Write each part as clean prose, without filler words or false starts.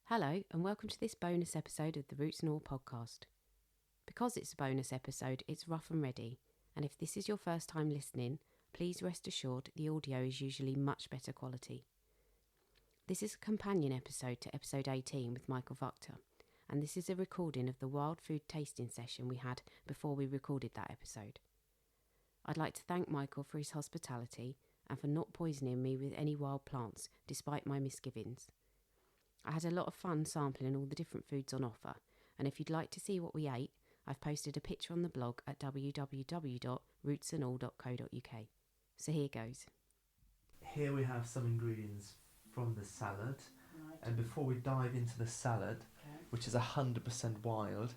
Hello and welcome to this bonus episode of the Roots and All podcast. Because it's a bonus episode, it's rough and ready, and if this is your first time listening, please rest assured the audio is usually much better quality. This is a companion episode to episode 18 with Michael Wachter, and this is a recording of the wild food tasting session we had before we recorded that episode. I'd like to thank Michael for his hospitality and for not poisoning me with any wild plants despite my misgivings. I had a lot of fun sampling all the different foods on offer, and if you'd like to see what we ate, I've posted a picture on the blog at www.rootsandall.co.uk. So here goes. Here we have some ingredients from the salad, Right. and before we dive into the salad, which is 100% wild,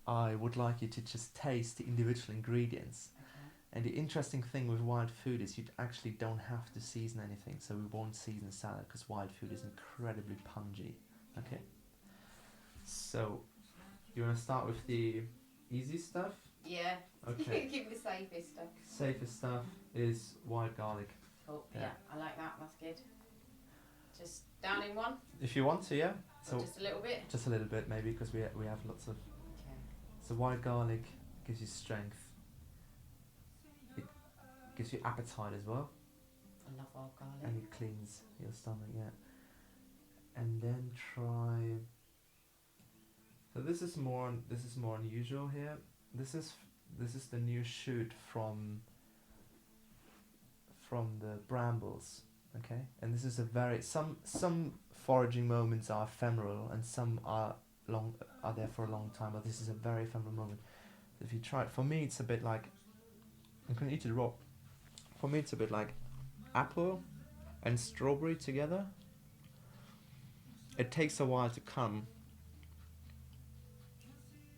I would like you to just taste the individual ingredients. And the interesting thing with wild food is you actually don't have to season anything, so we won't season salad because wild food is incredibly pungent. Okay. So, you want to start with the easy stuff? Yeah. Okay. Give me the safest stuff. Safest stuff is wild garlic. Oh, yeah, I like that. That's good. Just down in one? If you want to, yeah. So just a little bit? Just a little bit, maybe, because we have lots of. Okay. So wild garlic gives you strength. It gives you appetite as well. I love wild garlic. And it cleans your stomach, yeah. And then try. So this is more unusual here. This is the new shoot from the brambles, okay? And this is a very some foraging moments are ephemeral and some are there for a long time, but this is a very ephemeral moment. If you try it, for me it's a bit like, you can eat it raw. For me it's a bit like apple and strawberry together. It takes a while to come.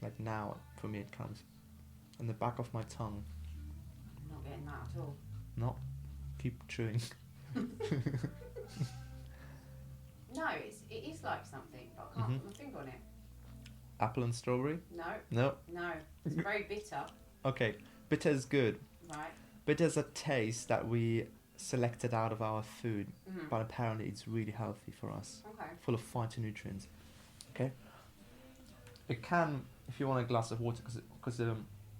Like now, for me it comes. On the back of my tongue. I'm not getting that at all. No. Keep chewing. No, it is like something, but I can't put my finger on it. Apple and strawberry? No. No. No. It's very bitter. Okay. Bitter is good. Right. Bitter is a taste that we selected out of our food, but apparently it's really healthy for us. Okay. Full of phytonutrients. Okay? It can, if you want a glass of water, because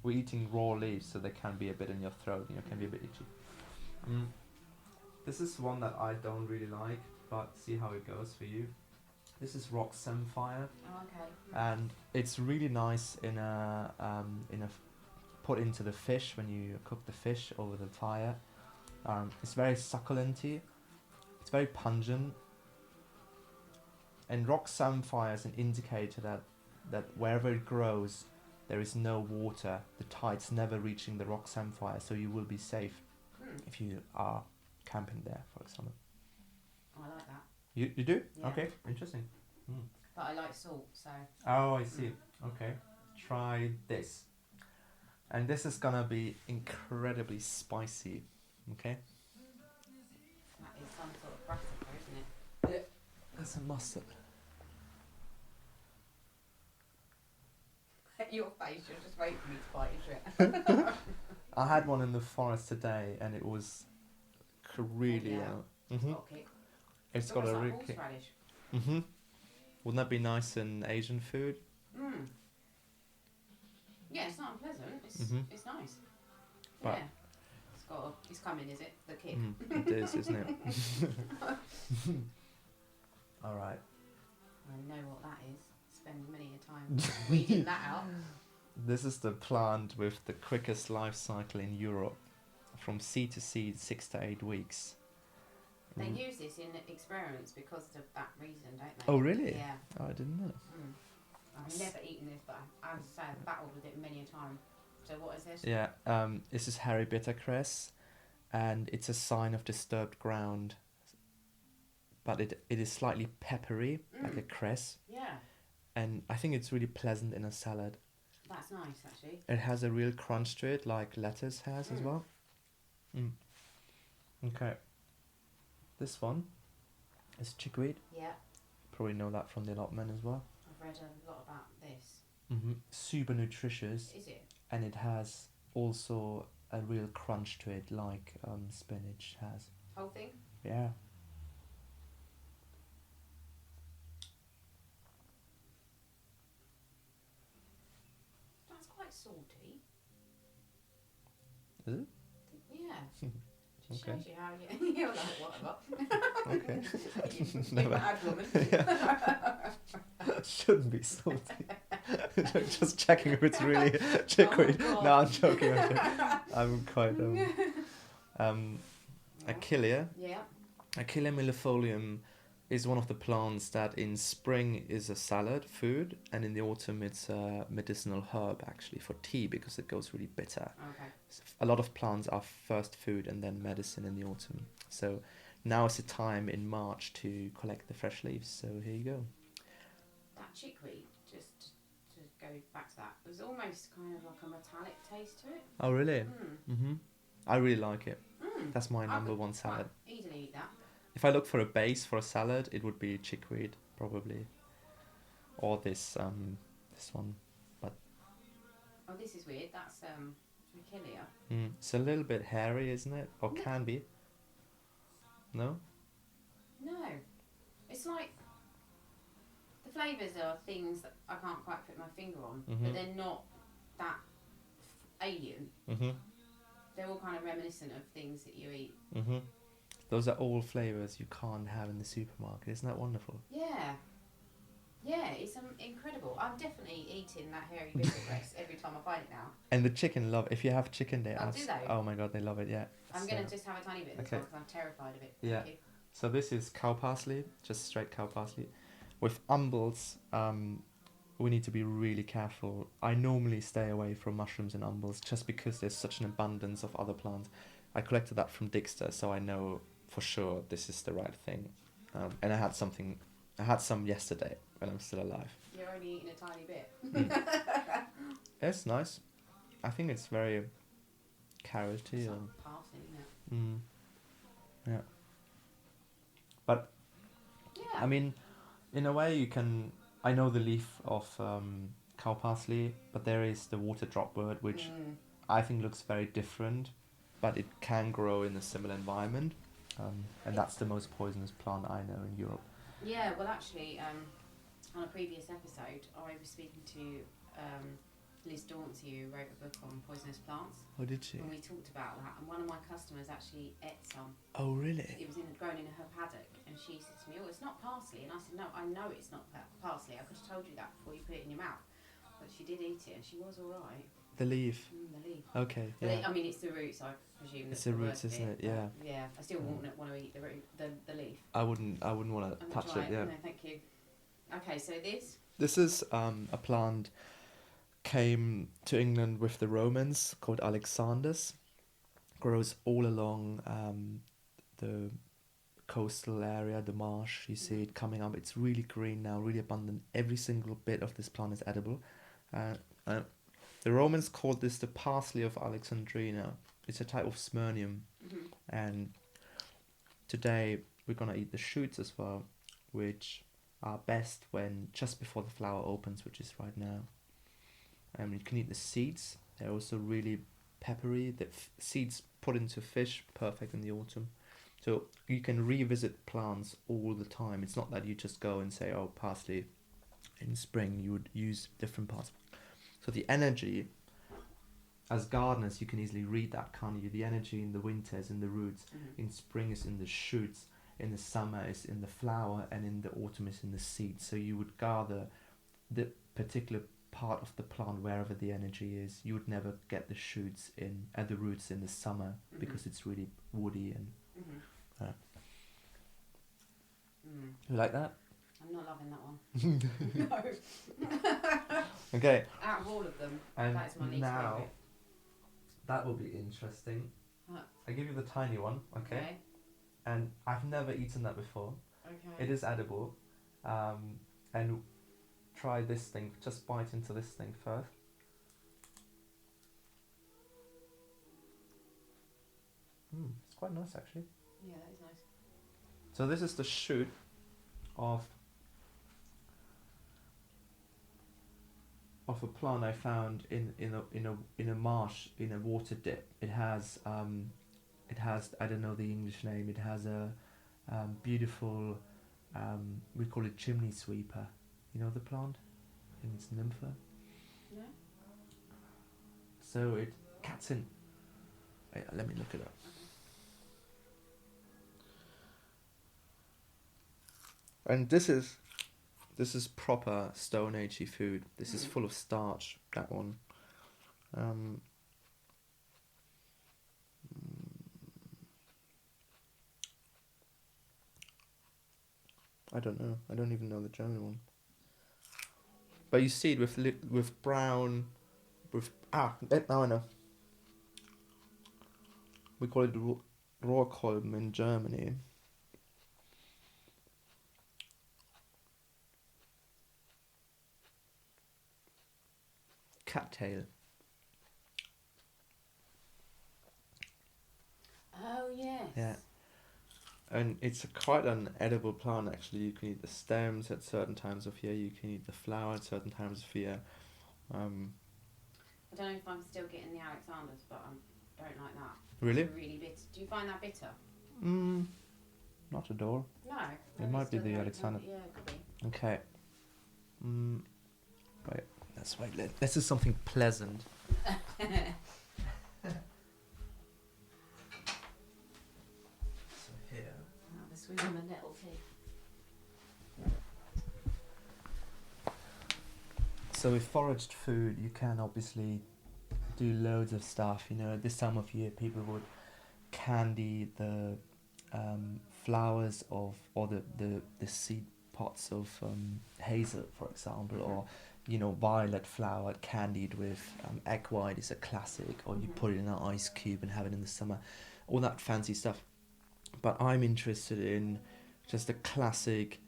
we're eating raw leaves, so they can be a bit in your throat, can be a bit itchy. This is one that I don't really like, but see how it goes for you. This is rock samphire. Oh, okay. And it's really nice put into the fish when you cook the fish over the fire. It's very succulenty. It's very pungent. And rock samphire is an indicator that wherever it grows, there is no water. The tide's never reaching the rock samphire, so you will be safe if you are camping there, for example. Oh, I like that. You do? Yeah. Okay, interesting. But I like salt, so. Oh, I see. Okay, try this. And this is gonna be incredibly spicy. Okay. That is some sort of brassica, isn't it? Yeah. That's a mustard. Your face, you're just waiting for me to bite into it. I had one in the forest today, and it was really. It's got a kick. It's got a like real kick. horseradish. Wouldn't that be nice in Asian food? Yeah, it's not unpleasant. It's nice. But yeah. It's coming, is it? The kick. It is, isn't it? All right. I know what that is. Spend many a time weeding that out. This is the plant with the quickest life cycle in Europe. From seed to seed, 6 to 8 weeks. They use this in experiments because of that reason, don't they? Oh, really? Yeah. Oh, I didn't know. I've never eaten this, but I've battled with it many a time. So what is this? Yeah, this is hairy bittercress, and it's a sign of disturbed ground. But it is slightly peppery, like a cress. Yeah. And I think it's really pleasant in a salad. That's nice, actually. It has a real crunch to it, like lettuce has as well. Okay. This one is chickweed. Yeah. Probably know that from the allotment as well. I've read a lot about this. Super nutritious. Is it? And it has also a real crunch to it, like spinach has. Whole thing? Yeah. quite salty. Is it? Yeah. Just Okay. shows you how you're like, whatever. Okay. You Never. bad woman. Shouldn't be salty. Just checking if it's really chicory. God. No, I'm joking. I'm quite Achillea. Yeah. Achillea millefolium is one of the plants that in spring is a salad food, and in the autumn it's a medicinal herb actually for tea because it goes really bitter. Okay. So a lot of plants are first food and then medicine in the autumn. So now is the time in March to collect the fresh leaves. So here you go. That chickweed, just to go back to that, was almost kind of like a metallic taste to it. Oh really? I really like it. Mm. That's my I number could one salad. quite easily eat that. If I look for a base for a salad, it would be chickweed probably, or this one. Oh, this is weird. That's Achillea. It's a little bit hairy, isn't it? Or No. can be. No? No, it's like the flavours are things that I can't quite put my finger on, but they're not that alien. They're all kind of reminiscent of things that you eat. Those are all flavours you can't have in the supermarket. Isn't that wonderful? Yeah. Yeah, it's incredible. I'm definitely eating that hairy biscuit breast every time I find it now. And the chicken love. If you have chicken, they do they? Oh my god, they love it. Yeah. I'm gonna just have a tiny bit of this one because I'm terrified of it. Yeah. Thank you. So this is cow parsley, just straight cow parsley. With umbels, we need to be really careful. I normally stay away from mushrooms and umbels just because there's such an abundance of other plants. I collected that from Dixter, so I know for sure this is the right thing. And I had some yesterday when I'm still alive. You're only eating a tiny bit. It's nice. I think it's very carroty. It's like parsley, isn't it? Yeah. But Yeah. I mean, in a way, you can. I know the leaf of cow parsley, but there is the water dropwort, which I think looks very different, but it can grow in a similar environment, and that's the most poisonous plant I know in Europe. Yeah, well, actually, on a previous episode, I was speaking to Liz Dauncey, who wrote a book on poisonous plants. Oh, did she? And we talked about that, and one of my customers actually ate some. Oh, really? It was grown in her paddock, and she said to me, "Oh, it's not parsley." And I said, "No, I know it's not parsley. I could have told you that before you put it in your mouth." But she did eat it, and she was all right. The leaf. The leaf. Okay. Yeah. I mean, it's the roots, I presume. It's the roots, isn't it? Yeah. Yeah. I still wouldn't want to eat the root, the leaf. I wouldn't want to touch it. Yeah. No, thank you. Okay, so this. This is a plant came to England with the Romans called Alexander's. Grows all along the coastal area, the marsh. You see it coming up. It's really green now, really abundant. Every single bit of this plant is edible. The Romans called this the parsley of Alexandrina. It's a type of Smyrnium. And today we're going to eat the shoots as well, which are best when just before the flower opens, which is right now. You can eat the seeds. They're also really peppery. The seeds put into fish, perfect in the autumn. So you can revisit plants all the time. It's not that you just go and say, oh, parsley in spring. You would use different parts. So the energy, as gardeners, you can easily read that, can't you? The energy in the winter is in the roots. In spring is in the shoots. In the summer is in the flower, and in the autumn is in the seeds. So you would gather the particular part of the plant wherever the energy is. You would never get the shoots in and the roots in the summer because it's really woody and. You like that? I'm not loving that one. No. Okay. Out of all of them, And that is my least now, favourite. that will be interesting. I give you the tiny one, okay? And I've never eaten that before. Okay. It is edible. And try this thing. Just bite into this thing first. It's quite nice actually. Yeah, that is nice. So this is the shoot of a plant I found in a marsh, in a water dip. It has I don't know the English name. It has a beautiful we call it chimney sweeper. You know the plant? I think it's nympha. No. So it cuts in. Let me look it up. And this is proper Stone Agey food. This is full of starch. That one. I don't know. I don't even know the German one. But you see it with brown, now I know. We call it Rohrkolben in Germany. Cattail. Oh yes. Yeah. And it's quite an edible plant actually. You can eat the stems at certain times of year. You can eat the flower at certain times of year. I don't know if I'm still getting the Alexanders, but I don't like that. Really? It's really bitter. Do you find that bitter? Not at all. No. It might be the Alexander. Yeah, it could be. Okay. Wait. Let's wait. This is something pleasant. So here. Oh, the sweet on the little tea. So with foraged food, you can obviously do loads of stuff. You know, this time of year, people would candy the flowers of, or the seed pots of hazel, for example, or you know, violet flower candied with egg white is a classic, or you put it in an ice cube and have it in the summer, all that fancy stuff. But I'm interested in just a classic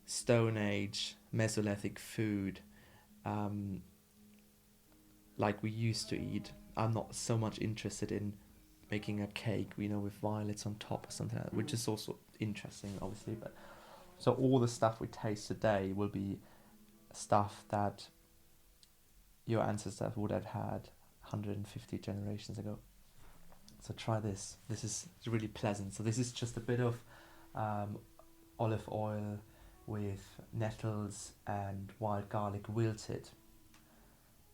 Stone Age Mesolithic food, like we used to eat. I'm not so much interested in making a cake, you know, with violets on top or something like that, which is also interesting, obviously. But so all the stuff we taste today will be stuff that your ancestors would have had 150 generations ago. So try this. This is really pleasant. So this is just a bit of olive oil with nettles and wild garlic wilted,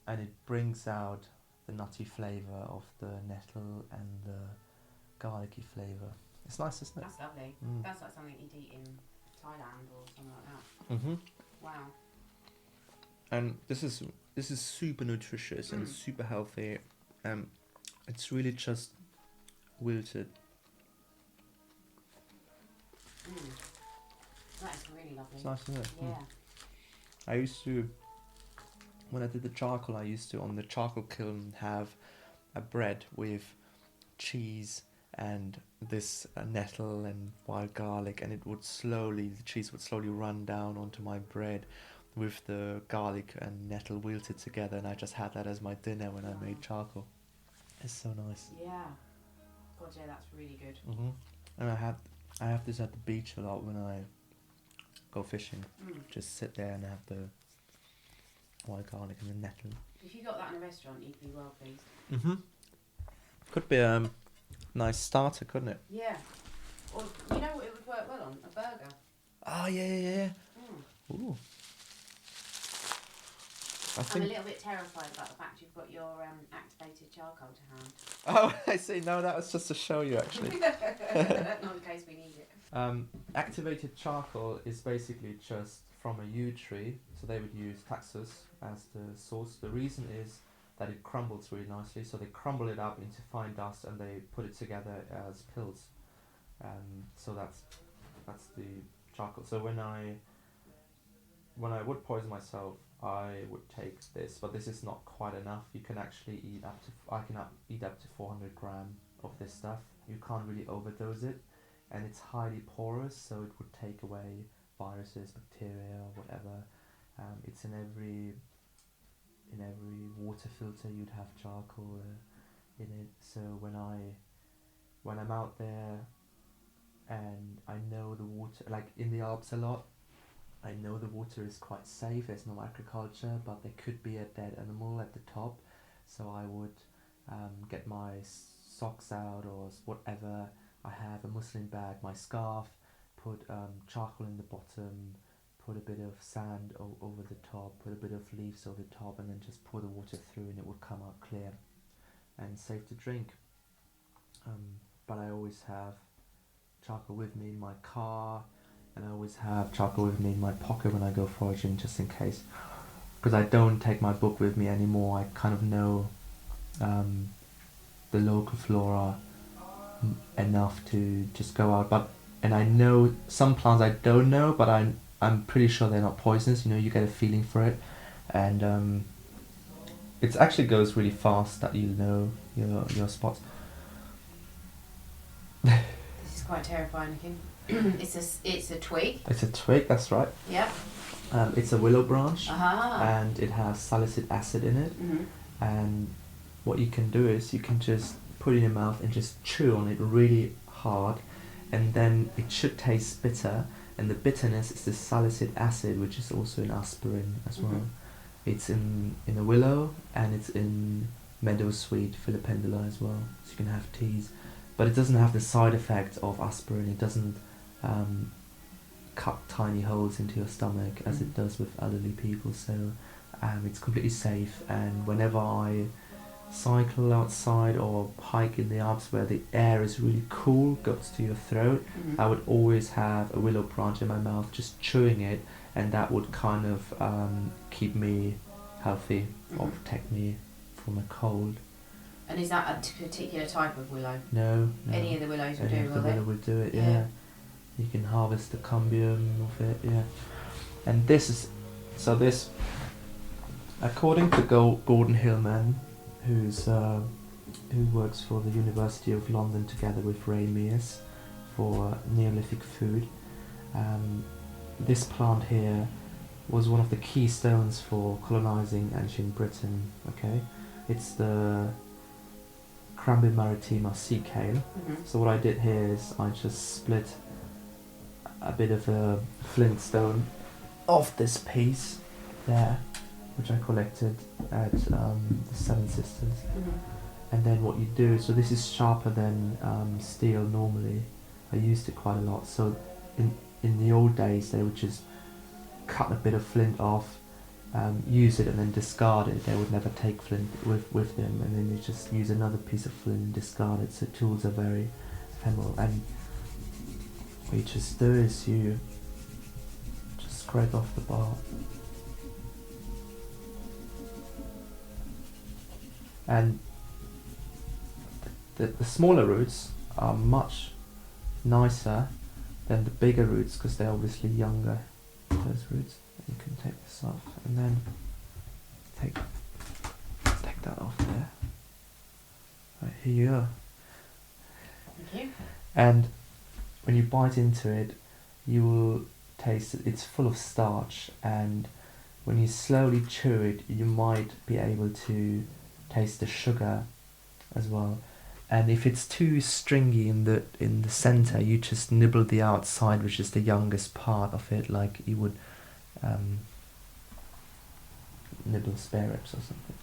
and it brings out the nutty flavour of the nettle and the garlicky flavour. It's nice, isn't it? That's lovely. That's like something you'd eat in Thailand or something like that. Mm-hmm. Wow. And this is super nutritious and super healthy. It's really just wilted. That is really lovely. It's nice, isn't it? Yeah. I used to, when I did the charcoal, I used to on the charcoal kiln have a bread with cheese and this nettle and wild garlic, and the cheese would slowly run down onto my bread with the garlic and nettle wilted together, and I just had that as my dinner when I made charcoal. It's so nice. Yeah. God, yeah, that's really good. And I have this at the beach a lot when I go fishing. Just sit there and have the wild garlic and the nettle. If you got that in a restaurant, you'd be well pleased. Could be a nice starter, couldn't it? Yeah. Or you know what it would work well on? A burger. Oh yeah. Ooh. I'm a little bit terrified about the fact you've got your activated charcoal to hand. Oh, I see. No, that was just to show you, actually. Not in case we need it. Activated charcoal is basically just from a yew tree. So they would use Taxus as the source. The reason is that it crumbles really nicely. So they crumble it up into fine dust and they put it together as pills. So that's the charcoal. So when I would poison myself, I would take this, but this is not quite enough. You can actually eat I can eat up to 400 grams of this stuff. You can't really overdose it, and it's highly porous, so it would take away viruses, bacteria, or whatever. It's in every water filter you'd have charcoal in it. So when I'm out there and I know the water, like in the Alps a lot, I know the water is quite safe, there's no agriculture, but there could be a dead animal at the top. So I would get my socks out or whatever. I have a muslin bag, my scarf, put charcoal in the bottom, put a bit of sand over the top, put a bit of leaves over the top, and then just pour the water through and it would come out clear. and safe to drink. But I always have charcoal with me in my car, and I always have charcoal with me in my pocket when I go foraging, just in case. Because I don't take my book with me anymore. I kind of know the local flora enough to just go out. And I know some plants I don't know, but I'm pretty sure they're not poisonous. You get a feeling for it, and it actually goes really fast that you know your spots. This is quite terrifying looking. It's a twig. It's a twig, that's right. Yep. It's a willow branch, Aha. and it has salicylic acid in it. And what you can do is you can just put it in your mouth and just chew on it really hard, and then it should taste bitter. And the bitterness is the salicylic acid, which is also in aspirin as well. It's in the willow, and it's in meadowsweet, filipendula as well. So you can have teas, but it doesn't have the side effect of aspirin. It doesn't cut tiny holes into your stomach as it does with elderly people. So it's completely safe. And whenever I cycle outside or hike in the Alps where the air is really cool, goes to your throat, I would always have a willow branch in my mouth, just chewing it, and that would kind of keep me healthy or protect me from a cold. And is that a particular type of willow? No. Any of the willows will do, Any of the willow will do it, yeah. You can harvest the cambium of it, yeah. And this, according to Gordon Hillman, who works for the University of London together with Ray Mears for Neolithic food, this plant here was one of the keystones for colonizing ancient Britain. Okay, it's the Crambe maritima sea kale. So what I did here is I just split a bit of a flintstone off this piece there, which I collected at the Seven Sisters. And then what you do, so this is sharper than steel normally. I used it quite a lot. So in the old days they would just cut a bit of flint off, use it and then discard it. They would never take flint with them, and then you just use another piece of flint and discard it. So tools are very ephemeral. And what you just do is you just scrape off the bark. And the smaller roots are much nicer than the bigger roots because they're obviously younger, those roots. You can take this off and then take that off there. Right, here you are. Thank you. And when you bite into it, you will taste it. It's full of starch, and when you slowly chew it, you might be able to taste the sugar as well. And if it's too stringy in the center, you just nibble the outside, which is the youngest part of it, like you would nibble spare ribs or something.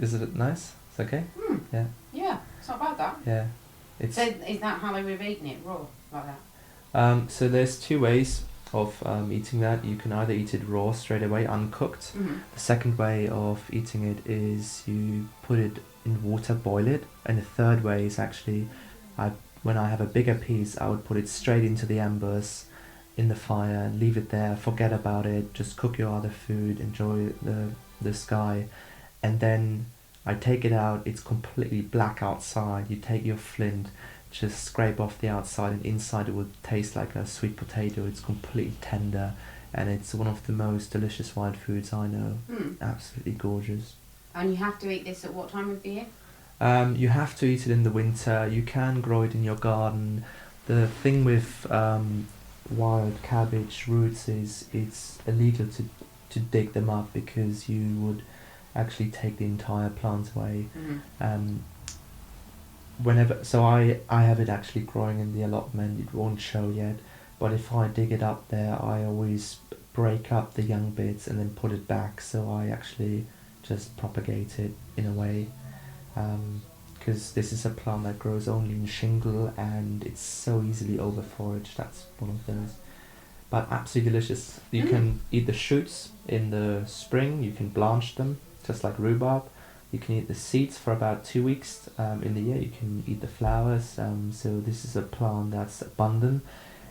Is it nice? It's okay? Yeah. Yeah, it's not bad that. Yeah. It's So is that how they would have eaten it, raw, like that? so there's two ways of eating that. You can either eat it raw straight away, uncooked. The second way of eating it is you put it in water, boil it, and the third way is actually, when I have a bigger piece, I would put it straight into the embers in the fire and leave it there, forget about it, just cook your other food, enjoy the sky, and then I take it out. It's completely black outside. You take your flint, just scrape off the outside, and inside it will taste like a sweet potato. It's completely tender, and it's one of the most delicious wild foods I know. Absolutely gorgeous. And you have to eat this at what time of the year? You have to eat it in the winter. You can grow it in your garden. The thing with wild cabbage roots is it's illegal to dig them up because you would actually take the entire plant away. So I have it actually growing in the allotment. It won't show yet, but if I dig it up there, I always break up the young bits and then put it back. So I actually just propagate it in a way, because this is a plant that grows only in shingle and it's so easily over foraged. That's one of those, but absolutely delicious. You can eat the shoots in the spring. You can blanch them just like rhubarb, You can eat the seeds for about 2 weeks in the year. You can eat the flowers. So this is a plant that's abundant,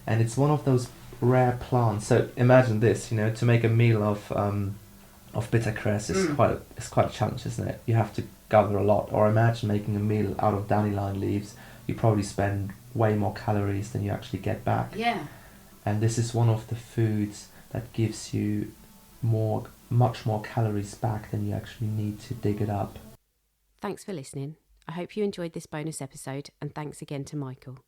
and it's one of those rare plants. So imagine this, to make a meal of bitter cress is quite a challenge, isn't it? You have to gather a lot. Or imagine making a meal out of dandelion leaves. You probably spend way more calories than you actually get back. Yeah. And this is one of the foods that gives you much more calories back than you actually need to dig it up. Thanks for listening. I hope you enjoyed this bonus episode, and thanks again to Michael.